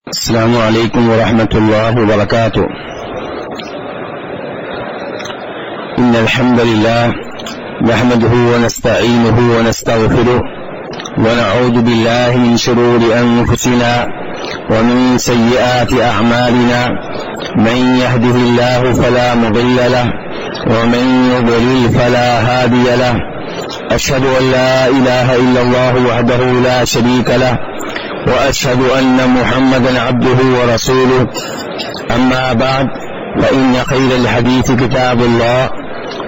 السلام علیکم ورحمۃ اللہ وبرکاتہ. ان الحمد للہ نحمده ونستعینه ونستغفره ونعوذ باللہ من شرور انفسنا ومن سیئات اعمالنا من يهده الله فلا مضل له ومن يضلل فلا هادي له. اشهد ان لا اله الا الله وحده لا شريك له وأشهد أن محمدا عبده ورسوله. أما بعد فإن خير الحديث كتاب الله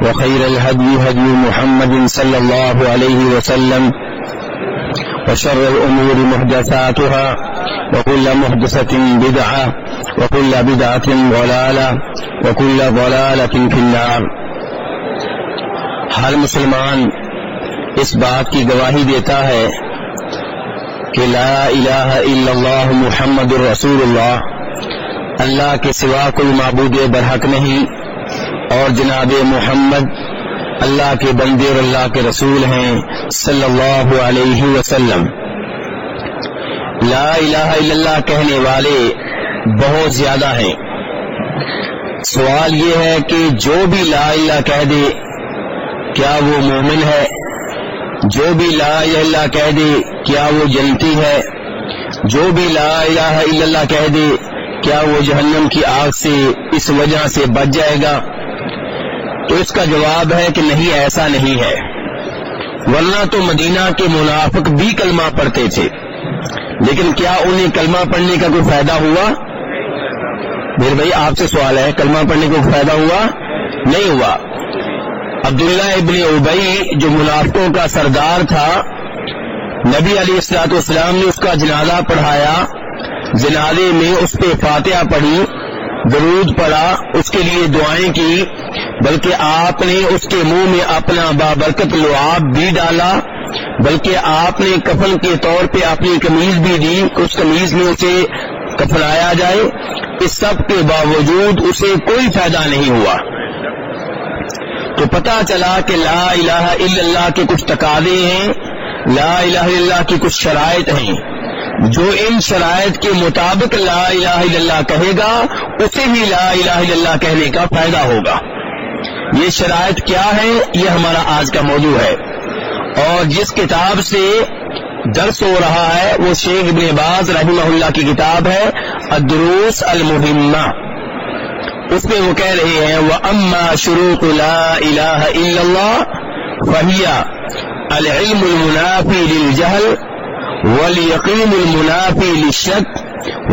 وخير الهدي هدي محمد صلى الله عليه وسلم وشر الأمور محدثاتها وكل محدثة بدعة وكل بدعة ضلالة وكل ضلالة في النار. ہر مسلمان اس بات کی گواہی دیتا ہے کہ لا الہ الا اللہ محمد الرسول اللہ، اللہ کے سوا کوئی معبود برحق نہیں، اور جناب محمد اللہ کے بندے اور اللہ کے رسول ہیں صلی اللہ علیہ وسلم. لا الہ الا اللہ کہنے والے بہت زیادہ ہیں. سوال یہ ہے کہ جو بھی لا الہ کہہ دے کیا وہ مومن ہے؟ جو بھی لا الہ الا اللہ کہہ دے کیا وہ جنتی ہے؟ جو بھی لا الہ الا اللہ کہہ دے کیا وہ جہنم کی آگ سے اس وجہ سے بچ جائے گا؟ تو اس کا جواب ہے کہ نہیں، ایسا نہیں ہے. ورنہ تو مدینہ کے منافق بھی کلمہ پڑھتے تھے، لیکن کیا انہیں کلمہ پڑھنے کا کوئی فائدہ ہوا؟ میرے بھائی آپ سے سوال ہے، کلمہ پڑھنے کا کوئی فائدہ ہوا؟ نہیں ہوا. عبداللہ ابن ابی جو منافقوں کا سردار تھا، نبی علیہ الصلوۃ والسلام نے اس کا جنازہ پڑھایا، جنازے میں اس پہ فاتحہ پڑھی، درود پڑھا، اس کے لیے دعائیں کی، بلکہ آپ نے اس کے منہ میں اپنا بابرکت لعاب بھی ڈالا، بلکہ آپ نے کفن کے طور پہ اپنی قمیض بھی دی، اس قمیض میں اسے کفنایا جائے. اس سب کے باوجود اسے کوئی فائدہ نہیں ہوا. تو پتہ چلا کہ لا الہ الا اللہ کے کچھ تقاضے ہیں، لا الہ الا اللہ کی کچھ شرائط ہیں. جو ان شرائط کے مطابق لا الہ الا اللہ کہے گا اسے ہی لا الہ الا اللہ کہنے کا فائدہ ہوگا. یہ شرائط کیا ہیں، یہ ہمارا آج کا موضوع ہے. اور جس کتاب سے درس ہو رہا ہے وہ شیخ ابن باز رحمہ اللہ کی کتاب ہے الدروس المہمہ. اس میں وہ کہہ رہے ہیں وَأَمَّا شُرُوطُ لَا إِلَٰهَ إِلَّا اللَّهُ فَهِيَ الْعِلْمُ الْمُنَافِي لِلْجَهْلِ وَالْيَقِينُ الْمُنَافِي لِلشَّكِّ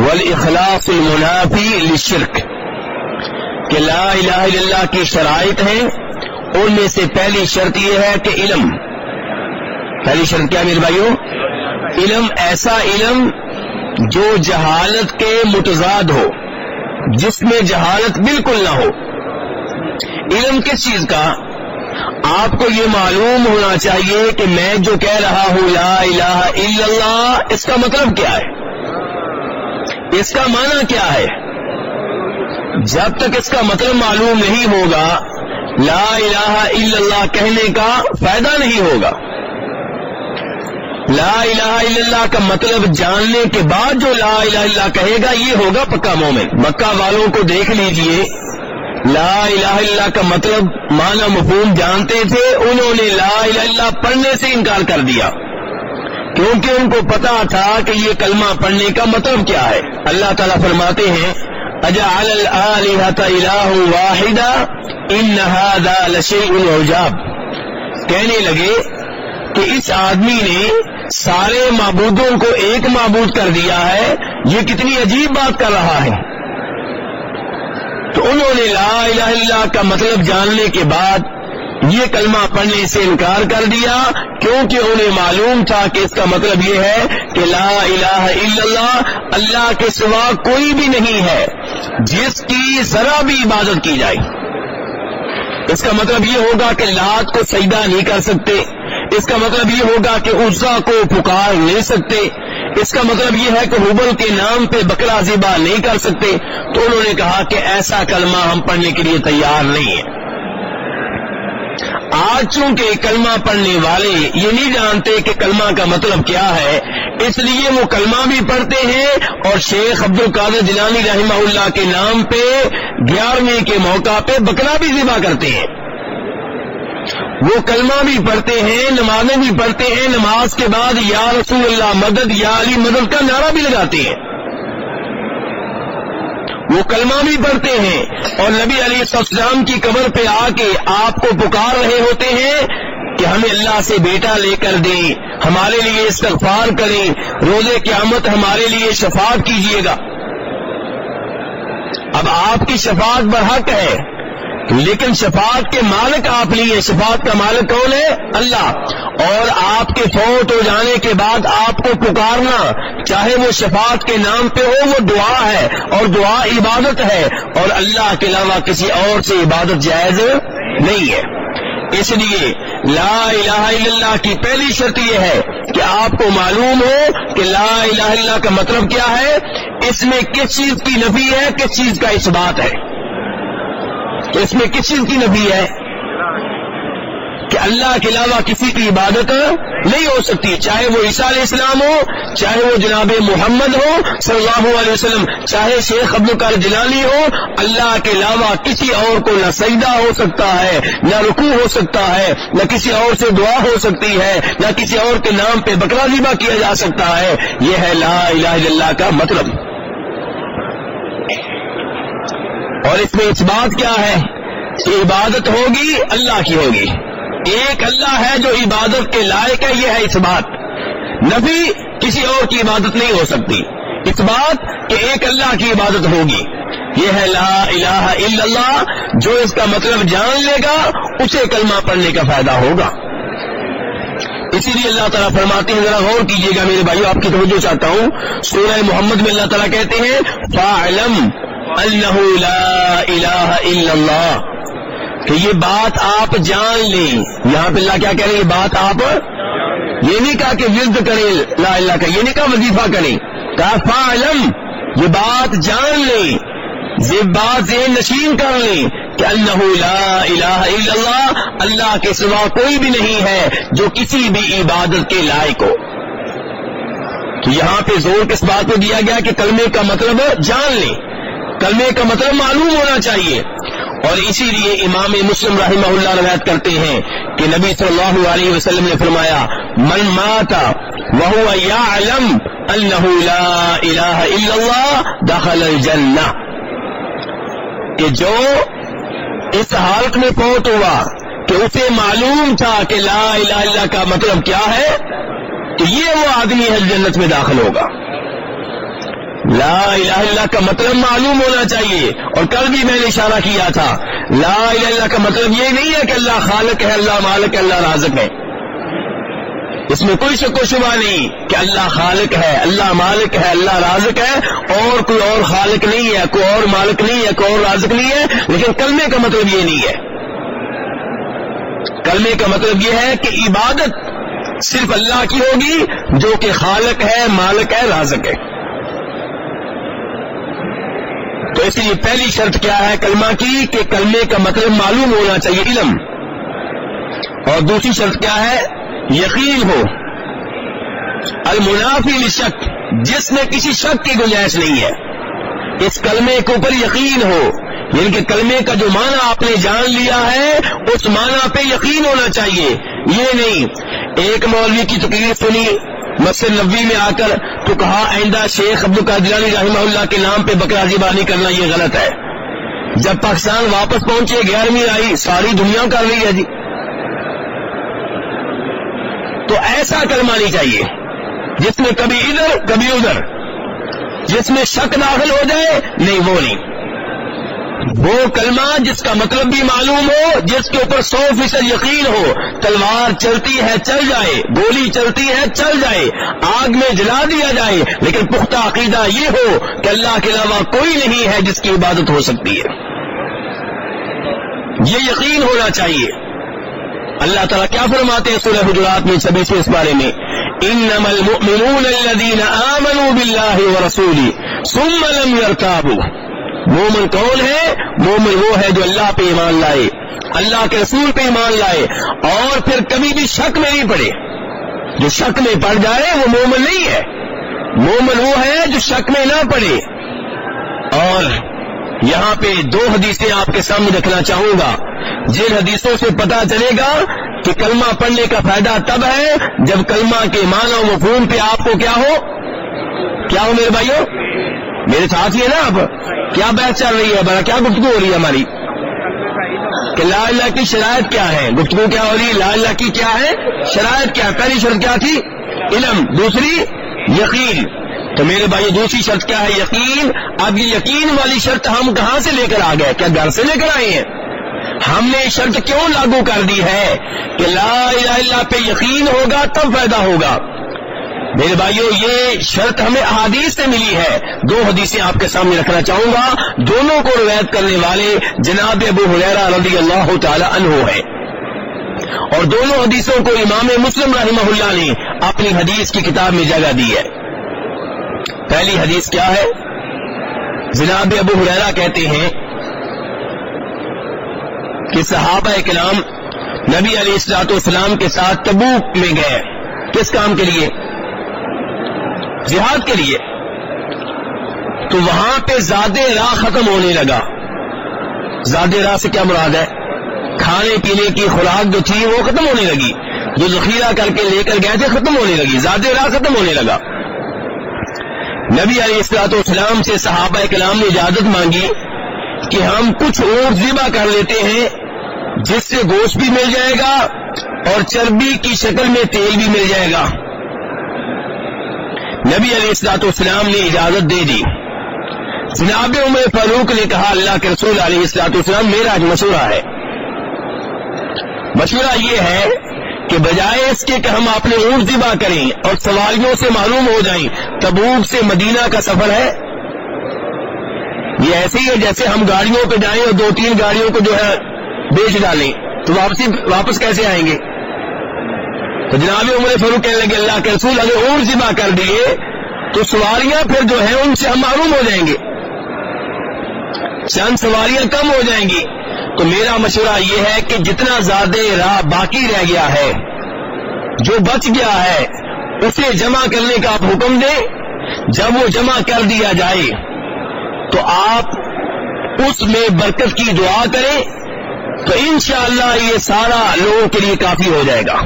وَالْإِخْلَاصُ الْمُنَافِي لِلشِّرْكِ. کہ لا الہ الا اللہ کی شرائط ہیں، ان میں سے پہلی شرط یہ ہے کہ علم. پہلی شرط کیا میرے بھائیو؟ علم. ایسا علم جو جہالت کے متضاد ہو، جس میں جہالت بالکل نہ ہو. علم کس چیز کا؟ آپ کو یہ معلوم ہونا چاہیے کہ میں جو کہہ رہا ہوں لا الہ الا اللہ، اس کا مطلب کیا ہے، اس کا معنی کیا ہے. جب تک اس کا مطلب معلوم نہیں ہوگا لا الہ الا اللہ کہنے کا فائدہ نہیں ہوگا. لا الہ الا اللہ کا مطلب جاننے کے بعد جو لا الہ الا اللہ کہے گا یہ ہوگا پکا مومن. مکہ والوں کو دیکھ لیجئے، لا الہ الا اللہ کا مطلب معنی مفہوم جانتے تھے، انہوں نے لا الہ الا اللہ پڑھنے سے انکار کر دیا، کیونکہ ان کو پتا تھا کہ یہ کلمہ پڑھنے کا مطلب کیا ہے. اللہ تعالیٰ فرماتے ہیں اجعل الآلہۃ الہ واحدہ ان ھذا لشیء عجاب. کہنے لگے کہ اس آدمی نے سارے معبودوں کو ایک معبود کر دیا ہے، یہ کتنی عجیب بات کر رہا ہے. تو انہوں نے لا الہ الا اللہ کا مطلب جاننے کے بعد یہ کلمہ پڑھنے سے انکار کر دیا، کیونکہ انہیں معلوم تھا کہ اس کا مطلب یہ ہے کہ لا الہ الا اللہ، اللہ کے سوا کوئی بھی نہیں ہے جس کی ذرا بھی عبادت کی جائے. اس کا مطلب یہ ہوگا کہ لات کو سجدہ نہیں کر سکتے، اس کا مطلب یہ ہوگا کہ عزا کو پکار نہیں سکتے، اس کا مطلب یہ ہے کہ حبل کے نام پہ بکرا ذبح نہیں کر سکتے. تو انہوں نے کہا کہ ایسا کلمہ ہم پڑھنے کے لیے تیار نہیں ہیں. آج چونکہ کلمہ پڑھنے والے یہ نہیں جانتے کہ کلمہ کا مطلب کیا ہے، اس لیے وہ کلمہ بھی پڑھتے ہیں اور شیخ عبد القادر جیلانی رحمہ اللہ کے نام پہ 11ویں کے موقع پہ بکرا بھی ذبح کرتے ہیں۔ وہ کلمہ بھی پڑھتے ہیں، نمازیں بھی پڑھتے ہیں، نماز کے بعد یا رسول اللہ مدد یا علی مدد کا نعرہ بھی لگاتے ہیں۔ وہ کلمہ بھی پڑھتے ہیں اور نبی علیہ السلام کی قبر پہ آ کے آپ کو پکار رہے ہوتے ہیں کہ ہمیں اللہ سے بیٹا لے کر دیں، ہمارے لیے استغفار کریں، روز قیامت ہمارے لیے شفاعت کیجیے گا۔ اب آپ کی شفاعت برحق ہے، لیکن شفاعت کے مالک آپ نہیں ہیں۔ شفاعت کا مالک کون ہے؟ اللہ۔ اور آپ کے فوت ہو جانے کے بعد آپ کو پکارنا، چاہے وہ شفاعت کے نام پہ ہو، وہ دعا ہے اور دعا عبادت ہے، اور اللہ کے علاوہ کسی اور سے عبادت جائز نہیں ہے۔ اس لیے لا الہ الا اللہ کی پہلی شرط یہ ہے کہ آپ کو معلوم ہو کہ لا الہ الا اللہ کا مطلب کیا ہے، اس میں کس چیز کی نفی ہے، کس چیز کا اثبات ہے۔ تو اس میں کس چیز کی نفی ہے کہ اللہ کے علاوہ کسی کی عبادت نہیں ہو سکتی، چاہے وہ عیسیٰ علیہ السلام ہو، چاہے وہ جناب محمد ہو صلی اللہ علیہ وسلم، چاہے شیخ عبد القادر جیلانی ہو، اللہ کے علاوہ کسی اور کو نہ سجدہ ہو سکتا ہے، نہ رکوع ہو سکتا ہے، نہ کسی اور سے دعا ہو سکتی ہے، نہ کسی اور کے نام پہ بکرا ذبح کیا جا سکتا ہے۔ یہ ہے لا الہ الا اللہ کا مطلب۔ اور اس میں اس بات کیا ہے کہ عبادت ہوگی اللہ کی ہوگی، ایک اللہ ہے جو عبادت کے لائق ہے، یہ ہے اس بات۔ نبی کسی اور کی عبادت نہیں ہو سکتی، اس بات کہ ایک اللہ کی عبادت ہوگی، یہ ہے لا الہ الا اللہ۔ جو اس کا مطلب جان لے گا اسے کلمہ پڑھنے کا فائدہ ہوگا۔ اسی لیے اللہ تعالیٰ فرماتے ہیں، ذرا غور کیجیے گا میرے بھائیو، آپ کی توجہ چاہتا ہوں، سورہ محمد میں اللہ تعالیٰ کہتے ہیں فَاعْلَمْ أَنَّهُ لَا إِلَٰهَ إِلَّا اللَّهُ، کہ یہ بات آپ جان لیں۔ یہاں پہ اللہ کیا کہہ رہے ہیں؟ یہ بات آپ، یہ نہیں کہا کہ ورد کریں لا الہ کا، یہ نہیں کہا وظیفہ کریں، کہا فَاعْلَمْ، یہ بات جان لیں، یہ بات ذہن نشین کر لیں کہ انہ لا الہ الا اللہ، اللہ کے سوا کوئی بھی نہیں ہے جو کسی بھی عبادت کے لائق ہو۔ تو یہاں پہ زور کس بات پہ دیا گیا کہ کلمے کا مطلب جان لیں، کلمے کا مطلب معلوم ہونا چاہیے۔ اور اسی لیے امام مسلم رحمہ اللہ روایت کرتے ہیں کہ نبی صلی اللہ علیہ وسلم نے فرمایا من مات وهو يعلم انه لا الہ الا اللہ دخل الجنہ، کہ جو اس حالت میں فوت ہوا کہ اسے معلوم تھا کہ لا الہ الا اللہ کا مطلب کیا ہے، تو یہ وہ آدمی ہے جنت میں داخل ہوگا۔ لا الہ الا اللہ کا مطلب معلوم ہونا چاہیے، اور کل بھی میں نے اشارہ کیا تھا لا الہ الا اللہ کا مطلب یہ نہیں ہے کہ اللہ خالق ہے، اللہ مالک ہے، اللہ رازق ہے، اس میں کوئی شک و شبہ نہیں کہ اللہ خالق ہے، اللہ مالک ہے، اللہ رازق ہے، اور کوئی اور خالق نہیں ہے، کوئی اور مالک نہیں ہے، کوئی اور رازق نہیں ہے۔ لیکن کلمے کا مطلب یہ نہیں ہے، کلمے کا مطلب یہ ہے کہ عبادت صرف اللہ کی ہوگی جو کہ خالق ہے، مالک ہے، رازق ہے۔ تو اس لیے پہلی شرط کیا ہے کلمہ کی کہ کلمے کا مطلب معلوم ہونا چاہیے، علم۔ اور دوسری شرط کیا ہے؟ یقین ہو، المنافی للشک، جس میں کسی شک کی گنجائش نہیں ہے، اس کلمے کے اوپر یقین ہو، یعنی کہ کلمے کا جو معنی آپ نے جان لیا ہے اس معنی پہ یقین ہونا چاہیے۔ یہ نہیں ایک مولوی کی تقریر سنی مسجد نبوی میں آ کر تو کہا آئندہ شیخ عبد القادر جیلانی رحمہ اللہ کے نام پہ بکرا ذبح نہیں کرنا، یہ غلط ہے۔ جب پاکستان واپس پہنچے 11ویں آئی، ساری دنیا کر رہی ہے جی، تو ایسا کلمہ نہیں چاہیے جس میں کبھی ادھر کبھی ادھر، جس میں شک داخل ہو جائے، نہیں وہ نہیں۔ وہ کلمہ جس کا مطلب بھی معلوم ہو، جس کے اوپر 100% یقین ہو، تلوار چلتی ہے چل جائے، گولی چلتی ہے چل جائے، آگ میں جلا دیا جائے، لیکن پختہ عقیدہ یہ ہو کہ اللہ کے علاوہ کوئی نہیں ہے جس کی عبادت ہو سکتی ہے، یہ یقین ہونا چاہیے۔ اللہ تعالیٰ کیا فرماتے ہیں سورہ حجرات میں 26 اس بارے میں؟ انما المؤمنون الذين آمنوا بالله ورسوله ثم لم يرتابوا، مومن کون ہے؟ مومن وہ ہے جو اللہ پہ ایمان لائے، اللہ کے رسول پہ ایمان لائے، اور پھر کبھی بھی شک میں نہیں پڑے۔ جو شک میں پڑ جائے وہ مومن نہیں ہے۔ مومن وہ ہے جو شک میں نہ پڑے۔ اور یہاں پہ دو حدیثیں آپ کے سامنے رکھنا چاہوں گا، جن حدیثوں سے پتا چلے گا کہ کلمہ پڑھنے کا فائدہ تب ہے جب کلمہ کے معنی و مفہوم پہ آپ کو کیا ہو میرے بھائیوں، میرے ساتھ ہی ہے نا۔ آپ کیا بحث چل رہی ہے، بڑا کیا گفتگو ہو رہی ہے ہماری کہ لا الہ کی شرائط کیا ہے؟ گفتگو کیا ہو رہی ہے؟ لا الہ کی کیا ہے شرائط؟ کیا پہلی شرط کیا تھی؟ علم، دوسری یقین۔ تو میرے بھائی دوسری شرط کیا ہے؟ یقین۔ اب یہ یقین والی شرط ہم کہاں سے لے کر آ گئے؟ کیا گھر سے لے کر آئے ہیں؟ ہم نے شرط کیوں لاگو کر دی ہے کہ لا الہ الا اللہ پہ یقین ہوگا تب فائدہ ہوگا؟ میرے بھائیوں یہ شرط ہمیں احادیث سے ملی ہے۔ دو حدیثیں آپ کے سامنے رکھنا چاہوں گا، دونوں کو روایت کرنے والے جناب ابو ہریرہ رضی اللہ تعالی عنہ ہے، اور دونوں حدیثوں کو امام مسلم رحمہ اللہ نے اپنی حدیث کی کتاب میں جگہ دی ہے۔ پہلی حدیث کیا ہے؟ جناب ابو ہریرہ کہتے ہیں کہ صحابہ کرام نبی علیہ الصلوۃ والسلام کے ساتھ تبوک میں گئے۔ کس کام کے لیے؟ جہاد کے لیے۔ تو وہاں پہ زاد راہ ختم ہونے لگا۔ زاد راہ سے کیا مراد ہے؟ کھانے پینے کی خوراک جو تھی وہ ختم ہونے لگی، جو ذخیرہ کر کے لے کر گئے تھے ختم ہونے لگی، زاد راہ ختم ہونے لگا۔ نبی علیہ الصلوۃ والسلام سے صحابہ کرام نے اجازت مانگی کہ ہم کچھ اونٹ ذبح کر لیتے ہیں جس سے گوشت بھی مل جائے گا اور چربی کی شکل میں تیل بھی مل جائے گا۔ نبی علیہ الصلوۃ والسلام نے اجازت دے دی۔ جناب عمر فاروق نے کہا اللہ کے رسول علیہ الصلوۃ والسلام میرا ایک مشورہ ہے، مشورہ یہ ہے کہ بجائے اس کے کہ ہم اپنے اونٹ ذبح کریں اور سواریوں سے معلوم ہو جائیں تبوک سے مدینہ کا سفر ہے، یہ ایسے ہی ہے جیسے ہم گاڑیوں پہ جائیں اور دو تین گاڑیوں کو جو ہے بیچ ڈالیں تو واپس کیسے آئیں گے؟ تو جناب عمر فاروق کہنے لگے اللہ کے رسول اگر اونٹ ذبح کر دیے تو سواریاں پھر جو ہیں ان سے ہم معلوم ہو جائیں گے، چند سواریاں کم ہو جائیں گی۔ تو میرا مشورہ یہ ہے کہ جتنا زیادہ راہ باقی رہ گیا ہے، جو بچ گیا ہے، اسے جمع کرنے کا آپ حکم دیں۔ جب وہ جمع کر دیا جائے تو آپ اس میں برکت کی دعا کریں تو انشاءاللہ یہ سارا لوگوں کے لیے کافی ہو جائے گا۔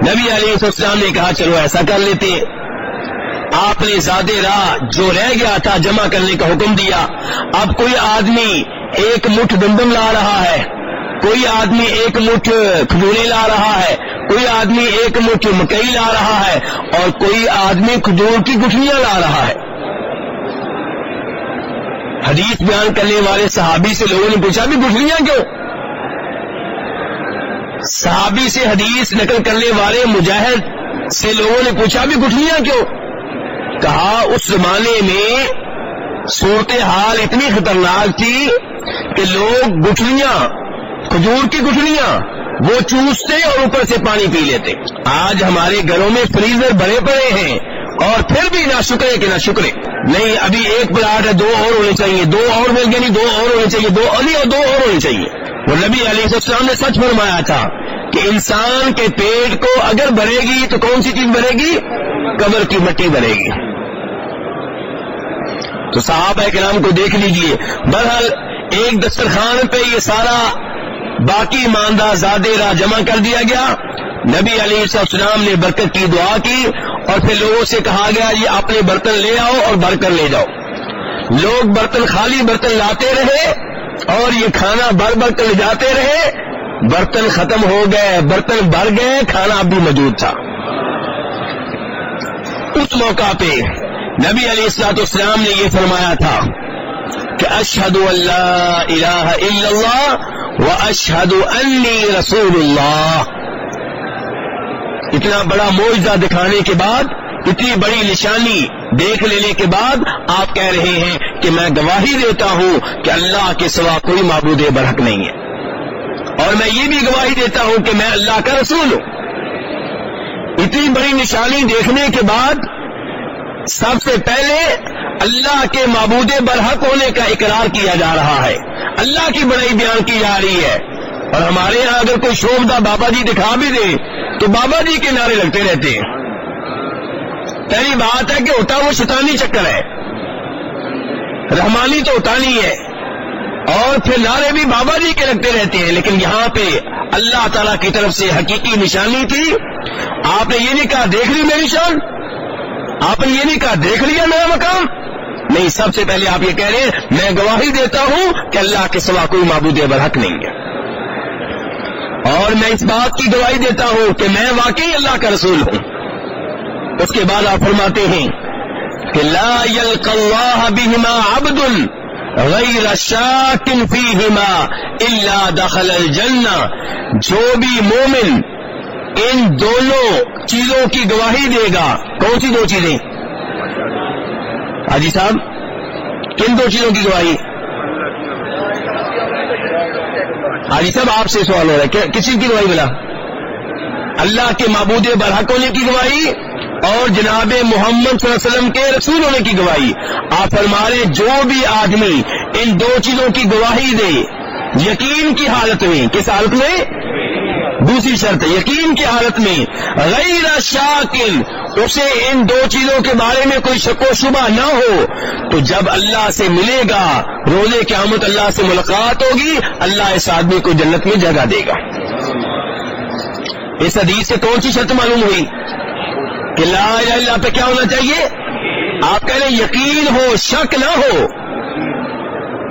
نبی علیہ السلام نے کہا چلو ایسا کر لیتے۔ آپ نے زیادہ راہ جو رہ گیا تھا جمع کرنے کا حکم دیا۔ اب کوئی آدمی ایک مٹھ گندم لا رہا ہے، کوئی آدمی ایک مٹھ کھجوریں لا رہا ہے، کوئی آدمی ایک مٹھ مکئی لا رہا ہے، اور کوئی آدمی کھجور کی گٹھلیاں لا رہا ہے۔ حدیث بیان کرنے والے صحابی سے لوگوں نے پوچھا بھی گٹھلیاں کیوں؟ صحابی سے حدیث نقل کرنے والے مجاہد سے لوگوں نے پوچھا بھی گٹھلیاں کیوں؟ کہا اس زمانے میں صورتحال اتنی خطرناک تھی کہ لوگ گٹھلیاں، کھجور کی گٹھلیاں وہ چوستے اور اوپر سے پانی پی لیتے۔ آج ہمارے گھروں میں فریزر بھرے پڑے ہیں اور پھر بھی نہ شکرے کہ نہ شکرے، نہیں ابھی ایک پلاٹ ہے، دو اور ہونے چاہیے، دو اور مل گئے نہیں، دو اور ہونے چاہیے، دو اور ہونے چاہیے۔ وہ نبی علیہ السلام نے سچ فرمایا تھا کہ انسان کے پیٹ کو اگر بھرے گی تو کون سی چیز بھرے گی؟ قبر کی مٹی بھرے گی۔ تو صحابہ کرام کو دیکھ لیجئے، بہرحال ایک دسترخوان پہ یہ سارا باقی ماندہ زادے راہ جمع کر دیا گیا۔ نبی علیہ السلام نے برکت کی دعا کی اور پھر لوگوں سے کہا گیا یہ اپنے برتن لے آؤ اور بھر کر لے جاؤ۔ لوگ برتن خالی برتن لاتے رہے اور یہ کھانا بھر بھر کر لے جاتے رہے، برتن ختم ہو گئے، برتن بھر گئے، کھانا اب بھی موجود تھا۔ اس موقع پہ نبی علیہ السلام نے یہ فرمایا تھا کہ اشہد ان لا الہ الا اللہ و اشہد انی رسول اللہ۔ اتنا بڑا معجزہ دکھانے کے بعد، اتنی بڑی نشانی دیکھ لینے کے بعد آپ کہہ رہے ہیں کہ میں گواہی دیتا ہوں کہ اللہ کے سوا کوئی معبود برحق نہیں ہے، اور میں یہ بھی گواہی دیتا ہوں کہ میں اللہ کا رسول ہوں۔ اتنی بڑی نشانی دیکھنے کے بعد سب سے پہلے اللہ کے معبود برحق ہونے کا اقرار کیا جا رہا ہے، اللہ کی بڑائی بیان کی جا رہی ہے، اور ہمارے یہاں اگر کوئی شوبدہ بابا جی دکھا بھی دے تو بابا جی کے نعرے لگتے رہتے ہیں۔ پہلی بات ہے کہ ہوتا وہ شیطانی چکر ہے، رحمانی تو ہوتا نہیں ہے، اور پھر نعرے بھی بابا جی کے لگتے رہتے ہیں۔ لیکن یہاں پہ اللہ تعالیٰ کی طرف سے حقیقی نشانی تھی۔ آپ نے یہ نہیں کہا دیکھ لی میری شان، آپ نے یہ نہیں کہا دیکھ لیا میرا مقام، نہیں، سب سے پہلے آپ یہ کہہ رہے ہیں میں گواہی دیتا ہوں کہ اللہ کے سوا کوئی معبود برحق نہیں ہے، اور میں اس بات کی گواہی دیتا ہوں کہ میں واقعی اللہ کا رسول ہوں۔ اس کے بعد آپ فرماتے ہیں کہ لا یلقى اللہ بہما عبد غیر شاک فیہما الا دخل الجنہ، جو بھی مومن ان دونوں چیزوں کی گواہی دے گا۔ کون سی دو چیزیں حاجی صاحب؟ کن دو چیزوں کی گواہی؟ حاجی صاحب آپ سے سوال ہو رہا ہے، کسی کی گواہی بلا؟ اللہ کے معبود برحق ہونے کی گواہی اور جناب محمد صلی اللہ علیہ وسلم کے رسول ہونے کی گواہی۔ آپ فرما رہے جو بھی آدمی ان دو چیزوں کی گواہی دے، یقین کی حالت میں، کس حالت میں؟ دوسری شرط یقین کی حالت میں، غیر شاکن، اسے ان دو چیزوں کے بارے میں کوئی شک و شبہ نہ ہو، تو جب اللہ سے ملے گا روز قیامت، اللہ سے ملاقات ہوگی، اللہ اس آدمی کو جنت میں جگہ دے گا۔ اس حدیث سے کون سی شرط معلوم ہوئی کہ لا الہ الا اللہ پہ کیا ہونا چاہیے؟ آپ کہہ رہے یقین ہو، شک نہ ہو،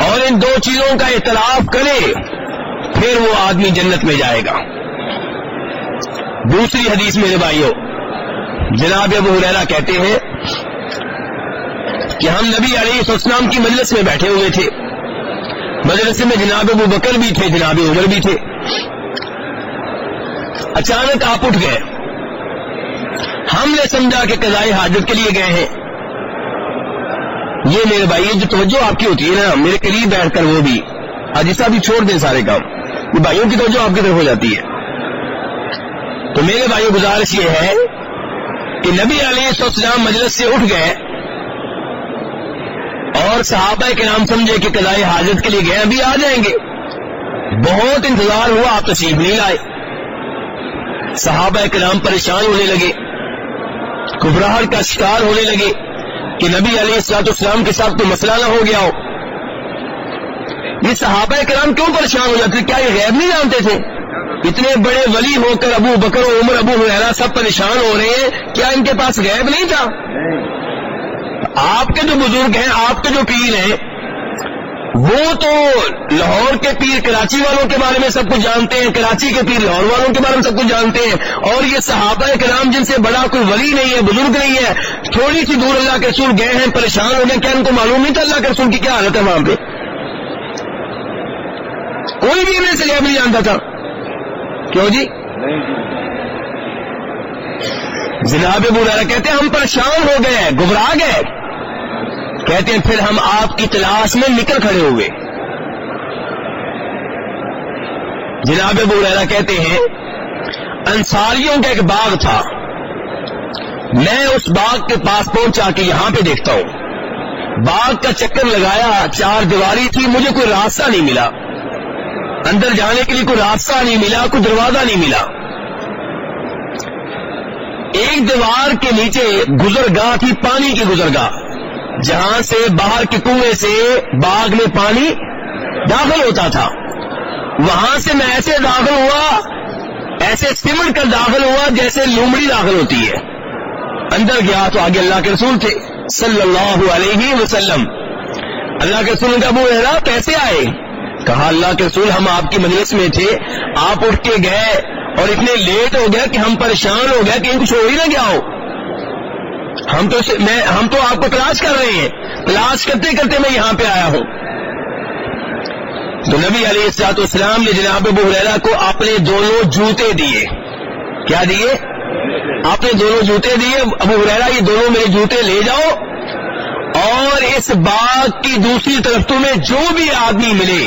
اور ان دو چیزوں کا اعتراف کرے، پھر وہ آدمی جنت میں جائے گا۔ دوسری حدیث میرے بھائیوں، جناب ابو ہریرہ کہتے ہیں کہ ہم نبی علیہ السلام کی مجلس میں بیٹھے ہوئے تھے، مجلس میں جناب ابو بکر بھی تھے، جناب عمر بھی تھے۔ اچانک آپ اٹھ گئے، ہم نے سمجھا کہ قضائے حاجت کے لیے گئے ہیں۔ یہ میرے بھائی جو توجہ آپ کی ہوتی ہے نا، میرے قریب بیٹھ کر، وہ بھی حاجی صاحب بھی چھوڑ دیں سارے کام، یہ بھائیوں کی توجہ آپ کی طرف ہو جاتی ہے۔ تو میرے بھائیوں گزارش یہ ہے کہ نبی علیہ السلام مجلس سے اٹھ گئے اور صحابہ کرام سمجھے کہ قضائے حاجت کے لیے گئے، ابھی آ جائیں گے۔ بہت انتظار ہوا، آپ تشریف نہیں لائے۔ صحابہ کرام پریشان ہونے لگے، گھبراہٹ کا شکار ہونے لگے کہ نبی علیہ السلام کے ساتھ کوئی مسئلہ نہ ہو گیا ہو۔ یہ صحابہ کرام کیوں پریشان ہو جاتے؟ کیا یہ غیب نہیں جانتے تھے؟ اتنے بڑے ولی ہو کر ابو بکر و عمر، ابو ہریرہ سب پریشان ہو رہے ہیں، کیا ان کے پاس غیب نہیں تھا؟ آپ کے جو بزرگ ہیں، آپ کے جو پیر ہیں، وہ تو لاہور کے پیر کراچی والوں کے بارے میں سب کچھ جانتے ہیں، کراچی کے پیر لاہور والوں کے بارے میں سب کچھ جانتے ہیں، اور یہ صحابہ کرام جن سے بڑا کوئی ولی نہیں ہے، بزرگ نہیں ہے، تھوڑی سی دور اللہ کے رسول گئے ہیں، پریشان ہو گئے، کیا ان کو معلوم نہیں تھا اللہ کے رسول کی کیا حالت ہے وہاں پہ؟ کوئی بھی انہیں سے غیب نہیں جانتا تھا۔ کیوں جی؟ جناب ابو ہریرہ کہتے ہیں ہم پریشان ہو گئے، گھبرا گئے، کہتے ہیں پھر ہم آپ کی تلاش میں نکل کھڑے ہوئے۔ جناب ابو ہریرہ کہتے ہیں انصاریوں کا ایک باغ تھا، میں اس باغ کے پاس پہنچا کہ یہاں پہ دیکھتا ہوں، باغ کا چکر لگایا، چار دیواری تھی، مجھے کوئی راستہ نہیں ملا، اندر جانے کے لیے کوئی راستہ نہیں ملا، کوئی دروازہ نہیں ملا۔ ایک دیوار کے نیچے گزرگاہ تھی، پانی کی گزرگاہ، جہاں سے باہر کے کنویں سے باغ میں پانی داخل ہوتا تھا۔ وہاں سے میں ایسے داخل ہوا، ایسے سمٹ کر داخل ہوا جیسے لومڑی داخل ہوتی ہے۔ اندر گیا تو آگے اللہ کے رسول تھے صلی اللہ علیہ وسلم۔ اللہ کے رسول نے کہا ابو ہریرہ کیسے آئے؟ کہا اللہ کے رسول ہم آپ کی مجلس میں تھے، آپ اٹھ کے گئے اور اتنے لیٹ ہو گیا کہ ہم پریشان ہو گئے کہ کچھ ہو ہی نہ گیا ہو۔ ہم تو آپ کو تلاش کر رہے ہیں، تلاش کرتے کرتے میں یہاں پہ آیا ہوں۔ تو نبی علیہ السلام نے جناب ابو ہریرہ کو اپنے دونوں جوتے دیے۔ کیا دیے؟ اپنے دونوں جوتے دیے۔ ابو ہریرہ یہ دونوں میرے جوتے لے جاؤ، اور اس باغ کی دوسری طرف تمہیں جو بھی آدمی ملے،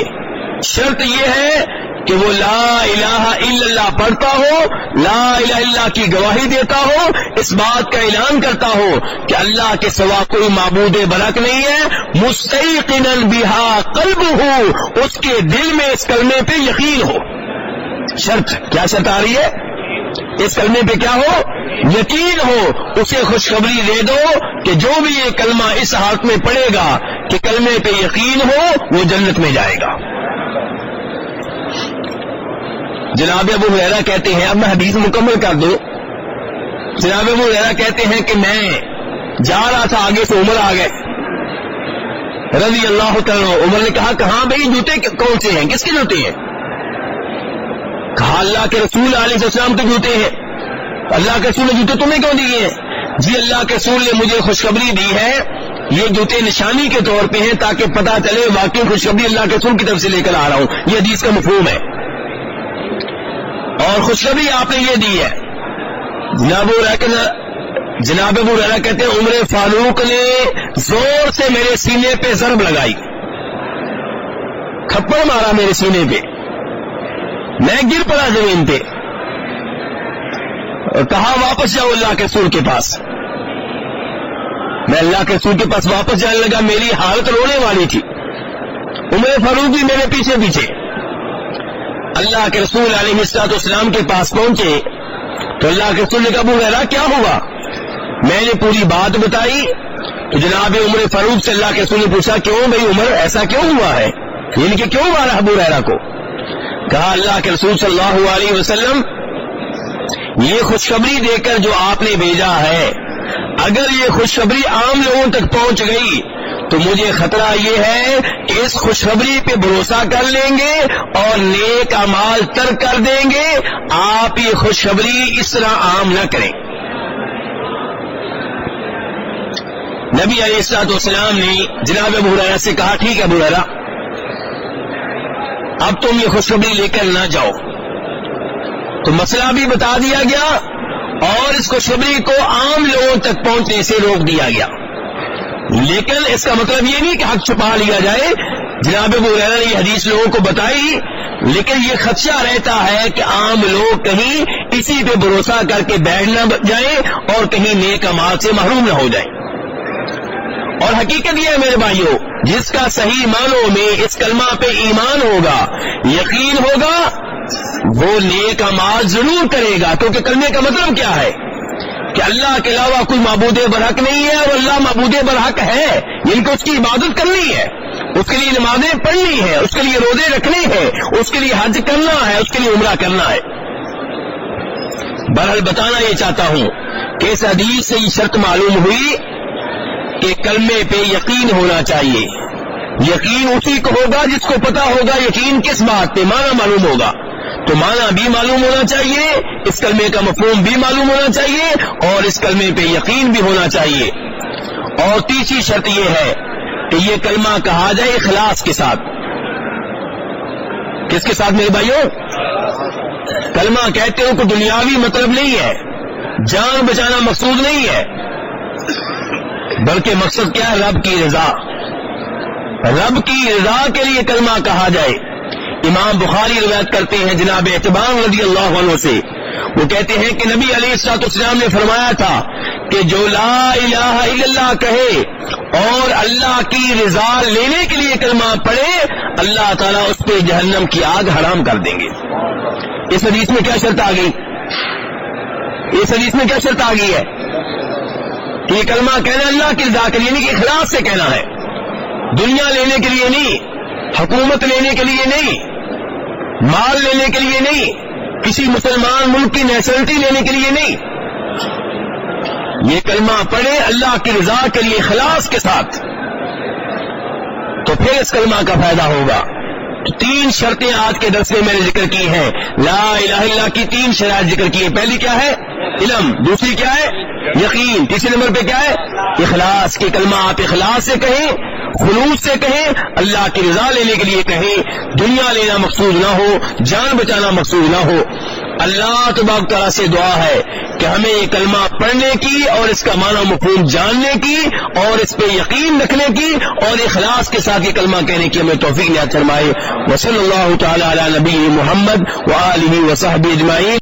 شرط یہ ہے کہ وہ لا الہ الا اللہ پڑھتا ہو، لا الہ الا اللہ کی گواہی دیتا ہو، اس بات کا اعلان کرتا ہو کہ اللہ کے سوا کوئی معبود برحق نہیں ہے، مستیقنا بہا قلبہ، اس کے دل میں اس کلمے پہ یقین ہو. شرط کیا شرط آ رہی ہے؟ اس کلمے پہ کیا ہو؟ یقین ہو. اسے خوشخبری دے دو کہ جو بھی یہ کلمہ اس حالت میں پڑھے گا کہ کلمے پہ یقین ہو، وہ جنت میں جائے گا. جناب ابو ہریرہ کہتے ہیں، اب میں حدیث مکمل کر دوں. جناب ابو ہریرہ کہتے ہیں کہ میں جا رہا تھا، آگے سے عمر آ گئے رضی اللہ تعالیٰ. عمر نے کہا کہاں بھائی جوتے کون سے ہیں، کس کے جوتے ہیں؟ کہا اللہ کے رسول علیہ السلام کے جوتے ہیں. اللہ کے رسول نے جوتے تمہیں کیوں دیے ہیں؟ جی اللہ کے رسول نے مجھے خوشخبری دی ہے، یہ جوتے نشانی کے طور پہ ہیں تاکہ پتہ چلے واقعی خوشخبری اللہ کے رسول کی طرف سے لے کر آ رہا ہوں. یہ حدیث کا مفہوم ہے، اور خوشخبری آپ نے یہ دی ہے. جناب ابو ہریرہ کہتے ہیں عمر فاروق نے زور سے میرے سینے پہ ضرب لگائی، کھپڑ مارا میرے سینے پہ، میں گر پڑا زمین پہ، اور کہا واپس جاؤ اللہ کے رسول کے پاس. میں اللہ کے رسول کے پاس واپس جانے لگا، میری حالت رونے والی تھی. عمر فاروق بھی میرے پیچھے پیچھے. اللہ کے رسول علیہ السلام کے پاس پہنچے تو اللہ کے رسول نے کہا ابو ہریرہ کیا ہوا؟ میں نے پوری بات بتائی تو جناب عمر فاروق سے اللہ کے رسول نے پوچھا کیوں بھائی عمر ایسا کیوں ہوا ہے، یعنی کہ کیوں مارا ابو ہریرہ کو؟ کہا اللہ کے رسول صلی اللہ علیہ وسلم یہ خوشخبری دے کر جو آپ نے بھیجا ہے، اگر یہ خوشخبری عام لوگوں تک پہنچ گئی تو مجھے خطرہ یہ ہے کہ اس خوشخبری پہ بھروسہ کر لیں گے اور نیک اعمال ترک کر دیں گے. آپ یہ خوشخبری اس طرح عام نہ کریں. نبی علیہ السلام نے جناب ابو ہریرہ سے کہا ٹھیک ہے ابو ہریرہ، اب تم یہ خوشخبری لے کر نہ جاؤ. تو مسئلہ بھی بتا دیا گیا اور اس خوشخبری کو عام لوگوں تک پہنچنے سے روک دیا گیا. لیکن اس کا مطلب یہ نہیں کہ حق چھپا لیا جائے. جناب ابو ہریرہ نے یہ حدیث لوگوں کو بتائی، لیکن یہ خدشہ رہتا ہے کہ عام لوگ کہیں اسی پہ بھروسہ کر کے بیٹھ نہ جائیں اور کہیں نیک اعمال سے محروم نہ ہو جائیں. اور حقیقت یہ ہے میرے بھائیوں، جس کا صحیح معنوں میں اس کلمہ پہ ایمان ہوگا، یقین ہوگا، وہ نیک اعمال ضرور کرے گا. کیونکہ کلمے کا مطلب کیا ہے کہ اللہ کے علاوہ کوئی معبود برحق نہیں ہے، اور اللہ معبود برحق ہے، یعنی کہ اس کی عبادت کرنی ہے، اس کے لیے نمازیں پڑھنی ہے، اس کے لیے روزے رکھنے ہیں، اس کے لیے حج کرنا ہے، اس کے لیے عمرہ کرنا ہے. بہرحال بتانا یہ چاہتا ہوں کہ اس حدیث سے یہ شرط معلوم ہوئی کہ کلمے پہ یقین ہونا چاہیے. یقین اسی کو ہوگا جس کو پتا ہوگا یقین کس بات پہ، معنی معلوم ہوگا تو معنی بھی معلوم ہونا چاہیے، اس کلمے کا مفہوم بھی معلوم ہونا چاہیے، اور اس کلمے پہ یقین بھی ہونا چاہیے. اور تیسری شرط یہ ہے کہ یہ کلمہ کہا جائے اخلاص کے ساتھ. کس کے ساتھ میرے بھائیوں؟ کلمہ کہتے ہو کہ دنیاوی مطلب نہیں ہے، جان بچانا مقصود نہیں ہے، بلکہ مقصد کیا ہے؟ رب کی رضا. رب کی رضا کے لیے کلمہ کہا جائے. امام بخاری روایت کرتے ہیں جناب اعتبان رضی اللہ عنہ سے، وہ کہتے ہیں کہ نبی علیہ السلام نے فرمایا تھا کہ جو لا الہ الا اللہ کہے اور اللہ کی رضا لینے کے لیے کلمہ پڑھے، اللہ تعالیٰ اس پہ جہنم کی آگ حرام کر دیں گے. اس حدیث میں کیا شرط آ گئی؟ اس حدیث میں کیا شرط آ گئی ہے کہ یہ کلمہ کہنا اللہ کی رضا کے لیے، یعنی کہ اخلاص سے کہنا ہے، دنیا لینے کے لیے نہیں، حکومت لینے کے لیے نہیں، مال لینے کے لیے نہیں، کسی مسلمان ملک کی نیشنلٹی لینے کے لیے نہیں. یہ کلمہ پڑھے اللہ کی رضا کے لیے اخلاص کے ساتھ، تو پھر اس کلمہ کا فائدہ ہوگا. تو تین شرطیں آج کے درس میں میں نے ذکر کی ہیں. لا الہ الا اللہ کی تین شرائط ذکر کی ہیں. پہلی کیا ہے؟ علم. دوسری کیا ہے؟ یقین. تیسرے نمبر پہ کیا ہے؟ اخلاص. کے کلمہ آپ اخلاص سے کہیں، خلوص سے کہیں، اللہ کی رضا لینے کے لیے کہیں، دنیا لینا مقصود نہ ہو، جان بچانا مقصود نہ ہو. اللہ تبارک تعالیٰ سے دعا ہے کہ ہمیں یہ کلمہ پڑھنے کی اور اس کا معنی و مفہوم جاننے کی اور اس پہ یقین رکھنے کی اور اخلاص کے ساتھ یہ کلمہ کہنے کی ہمیں توفیق عنایت فرمائے. وصلی اللہ تعالی علی نبی محمد وآلہ وصحبہ اجمعین.